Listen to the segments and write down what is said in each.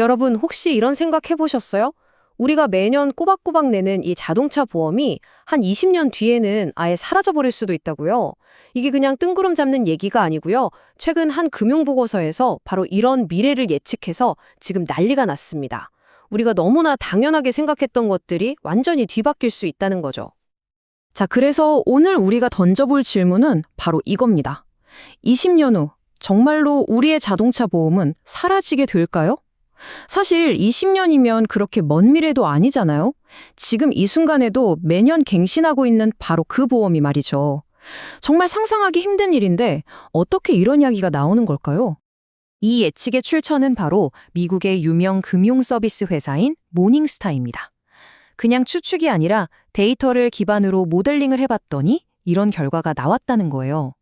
여러분, 혹시 이런 생각 해보셨어요? 우리가 매년 꼬박꼬박 내는 이 자동차 보험이 한 20년 뒤에는 아예 사라져버릴 수도 있다고요. 이게 그냥 뜬구름 잡는 얘기가 아니고요. 최근 한 금융보고서에서 바로 이런 미래를 예측해서 지금 난리가 났습니다. 우리가 너무나 당연하게 생각했던 것들이 완전히 뒤바뀔 수 있다는 거죠. 자, 그래서 오늘 우리가 던져볼 질문은 바로 이겁니다. 20년 후 정말로 우리의 자동차 보험은 사라지게 될까요? 사실 20년이면 그렇게 먼 미래도 아니잖아요. 지금 이 순간에도 매년 갱신하고 있는 바로 그 보험이 말이죠. 정말 상상하기 힘든 일인데 어떻게 이런 이야기가 나오는 걸까요? 이 예측의 출처는 바로 미국의 유명 금융 서비스 회사인 모닝스타입니다. 그냥 추측이 아니라 데이터를 기반으로 모델링을 해봤더니 이런 결과가 나왔다는 거예요.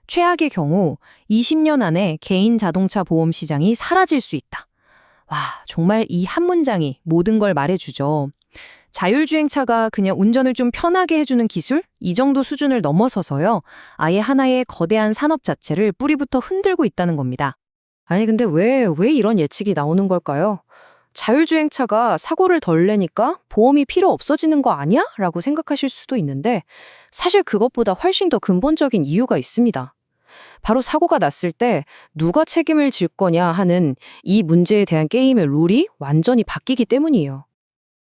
최악의 경우 20년 안에 개인 자동차 보험 시장이 사라질 수 있다. 와, 정말 이 한 문장이 모든 걸 말해주죠. 자율주행차가 그냥 운전을 좀 편하게 해주는 기술? 이 정도 수준을 넘어서서요. 아예 하나의 거대한 산업 자체를 뿌리부터 흔들고 있다는 겁니다. 아니 근데 왜 이런 예측이 나오는 걸까요? 자율주행차가 사고를 덜 내니까 보험이 필요 없어지는 거 아니야? 라고 생각하실 수도 있는데 사실 그것보다 훨씬 더 근본적인 이유가 있습니다. 바로 사고가 났을 때 누가 책임을 질 거냐 하는 이 문제에 대한 게임의 룰이 완전히 바뀌기 때문이에요.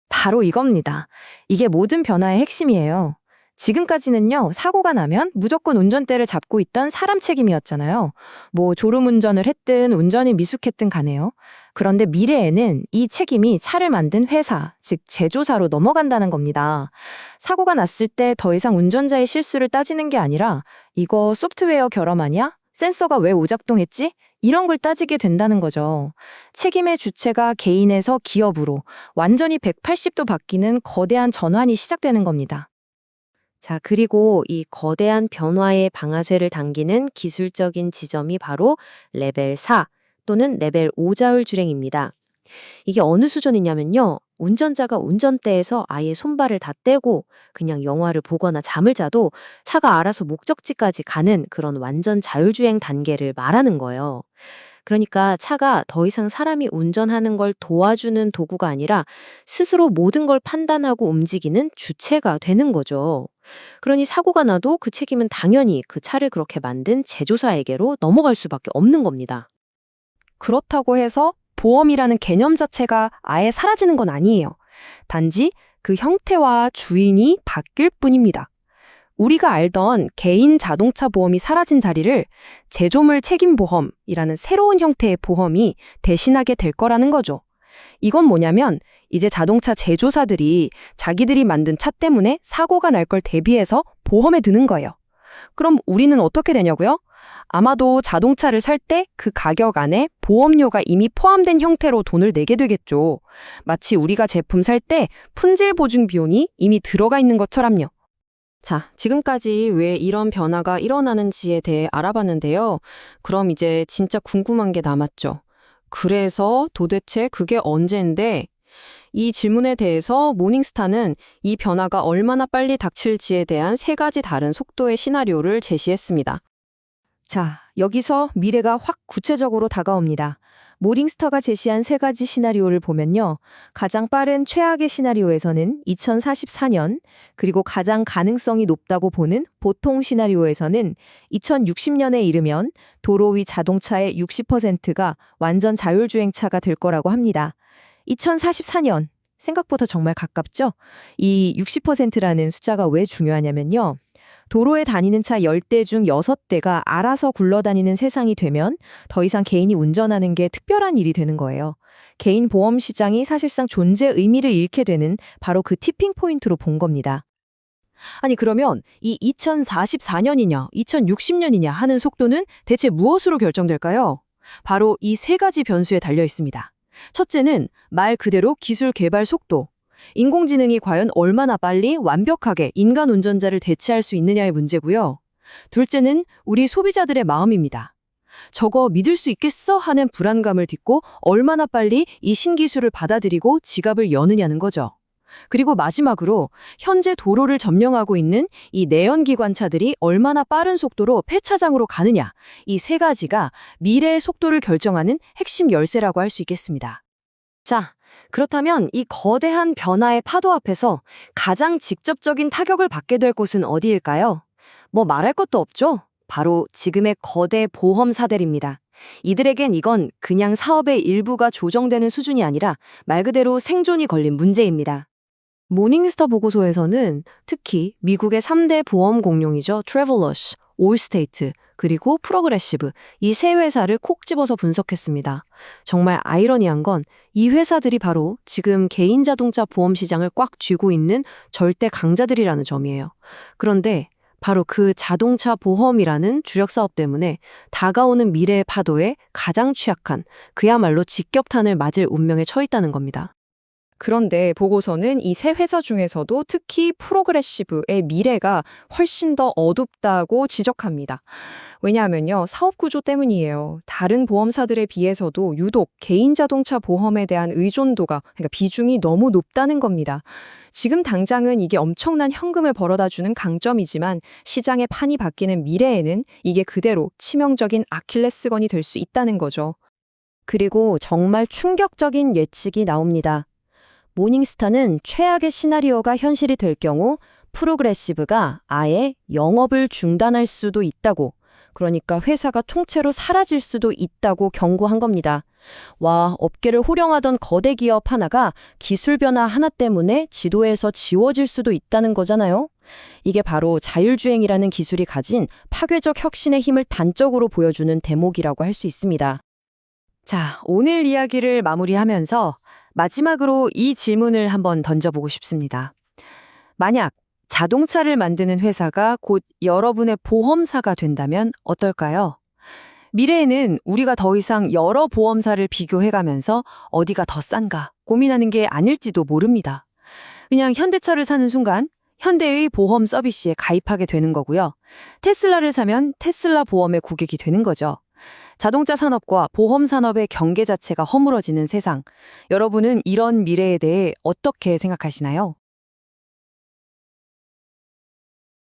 바로 이겁니다. 이게 모든 변화의 핵심이에요. 지금까지는요, 사고가 나면 무조건 운전대를 잡고 있던 사람 책임이었잖아요. 뭐 졸음운전을 했든 운전이 미숙했든 간에요. 그런데 미래에는 이 책임이 차를 만든 회사, 즉 제조사로 넘어간다는 겁니다. 사고가 났을 때 더 이상 운전자의 실수를 따지는 게 아니라 이거 소프트웨어 결함 아니야? 센서가 왜 오작동했지? 이런 걸 따지게 된다는 거죠. 책임의 주체가 개인에서 기업으로 완전히 180도 바뀌는 거대한 전환이 시작되는 겁니다. 자, 그리고 이 거대한 변화의 방아쇠를 당기는 기술적인 지점이 바로 레벨 4 또는 레벨 5 자율주행입니다. 이게 어느 수준이냐면요. 운전자가 운전대에서 아예 손발을 다 떼고 그냥 영화를 보거나 잠을 자도 차가 알아서 목적지까지 가는 그런 완전 자율주행 단계를 말하는 거예요. 그러니까 차가 더 이상 사람이 운전하는 걸 도와주는 도구가 아니라 스스로 모든 걸 판단하고 움직이는 주체가 되는 거죠. 그러니 사고가 나도 그 책임은 당연히 그 차를 그렇게 만든 제조사에게로 넘어갈 수밖에 없는 겁니다. 그렇다고 해서 보험이라는 개념 자체가 아예 사라지는 건 아니에요. 단지 그 형태와 주인이 바뀔 뿐입니다. 우리가 알던 개인 자동차 보험이 사라진 자리를 제조물 책임 보험이라는 새로운 형태의 보험이 대신하게 될 거라는 거죠. 이건 뭐냐면 이제 자동차 제조사들이 자기들이 만든 차 때문에 사고가 날 걸 대비해서 보험에 드는 거예요. 그럼 우리는 어떻게 되냐고요? 아마도 자동차를 살 때 그 가격 안에 보험료가 이미 포함된 형태로 돈을 내게 되겠죠. 마치 우리가 제품 살 때 품질 보증 비용이 이미 들어가 있는 것처럼요. 자, 지금까지 왜 이런 변화가 일어나는지에 대해 알아봤는데요. 그럼 이제 진짜 궁금한 게 남았죠. 그래서 도대체 그게 언제인데? 이 질문에 대해서 모닝스타는 이 변화가 얼마나 빨리 닥칠지에 대한 세 가지 다른 속도의 시나리오를 제시했습니다. 자, 여기서 미래가 확 구체적으로 다가옵니다. 모닝스타가 제시한 세 가지 시나리오를 보면요. 가장 빠른 최악의 시나리오에서는 2044년, 그리고 가장 가능성이 높다고 보는 보통 시나리오에서는 2060년에 이르면 도로 위 자동차의 60%가 완전 자율주행차가 될 거라고 합니다. 2044년, 생각보다 정말 가깝죠? 이 60%라는 숫자가 왜 중요하냐면요. 도로에 다니는 차 10대 중 6대가 알아서 굴러다니는 세상이 되면 더 이상 개인이 운전하는 게 특별한 일이 되는 거예요. 개인 보험 시장이 사실상 존재 의미를 잃게 되는 바로 그 티핑 포인트로 본 겁니다. 아니 그러면 이 2044년이냐 2060년이냐 하는 속도는 대체 무엇으로 결정될까요? 바로 이 세 가지 변수에 달려 있습니다. 첫째는 말 그대로 기술 개발 속도. 인공지능이 과연 얼마나 빨리 완벽하게 인간 운전자를 대체할 수 있느냐의 문제고요. 둘째는 우리 소비자들의 마음입니다. 저거 믿을 수 있겠어? 하는 불안감을 딛고 얼마나 빨리 이 신기술을 받아들이고 지갑을 여느냐는 거죠. 그리고 마지막으로 현재 도로를 점령하고 있는 이 내연기관차들이 얼마나 빠른 속도로 폐차장으로 가느냐, 이 세 가지가 미래의 속도를 결정하는 핵심 열쇠라고 할 수 있겠습니다. 자, 그렇다면 이 거대한 변화의 파도 앞에서 가장 직접적인 타격을 받게 될 곳은 어디일까요? 뭐 말할 것도 없죠? 바로 지금의 거대 보험사들입니다. 이들에겐 이건 그냥 사업의 일부가 조정되는 수준이 아니라 말 그대로 생존이 걸린 문제입니다. 모닝스타 보고서에서는 특히 미국의 3대 보험 공룡이죠. 트래블러스, 올스테이트, 그리고 프로그레시브 이 세 회사를 콕 집어서 분석했습니다. 정말 아이러니한 건 이 회사들이 바로 지금 개인 자동차 보험 시장을 꽉 쥐고 있는 절대 강자들이라는 점이에요. 그런데 바로 그 자동차 보험이라는 주력 사업 때문에 다가오는 미래의 파도에 가장 취약한 그야말로 직격탄을 맞을 운명에 처했다는 겁니다. 그런데 보고서는 이 세 회사 중에서도 특히 프로그레시브의 미래가 훨씬 더 어둡다고 지적합니다. 왜냐하면요, 사업 구조 때문이에요. 다른 보험사들에 비해서도 유독 개인 자동차 보험에 대한 의존도가, 그러니까 비중이 너무 높다는 겁니다. 지금 당장은 이게 엄청난 현금을 벌어다주는 강점이지만 시장의 판이 바뀌는 미래에는 이게 그대로 치명적인 아킬레스건이 될 수 있다는 거죠. 그리고 정말 충격적인 예측이 나옵니다. 모닝스타는 최악의 시나리오가 현실이 될 경우 프로그레시브가 아예 영업을 중단할 수도 있다고, 그러니까 회사가 통째로 사라질 수도 있다고 경고한 겁니다. 와, 업계를 호령하던 거대 기업 하나가 기술 변화 하나 때문에 지도에서 지워질 수도 있다는 거잖아요. 이게 바로 자율주행이라는 기술이 가진 파괴적 혁신의 힘을 단적으로 보여주는 대목이라고 할 수 있습니다. 자, 오늘 이야기를 마무리하면서 마지막으로 이 질문을 한번 던져보고 싶습니다. 만약 자동차를 만드는 회사가 곧 여러분의 보험사가 된다면 어떨까요? 미래에는 우리가 더 이상 여러 보험사를 비교해가면서 어디가 더 싼가 고민하는 게 아닐지도 모릅니다. 그냥 현대차를 사는 순간 현대의 보험 서비스에 가입하게 되는 거고요. 테슬라를 사면 테슬라 보험의 고객이 되는 거죠. 자동차 산업과 보험 산업의 경계 자체가 허물어지는 세상. 여러분은 이런 미래에 대해 어떻게 생각하시나요?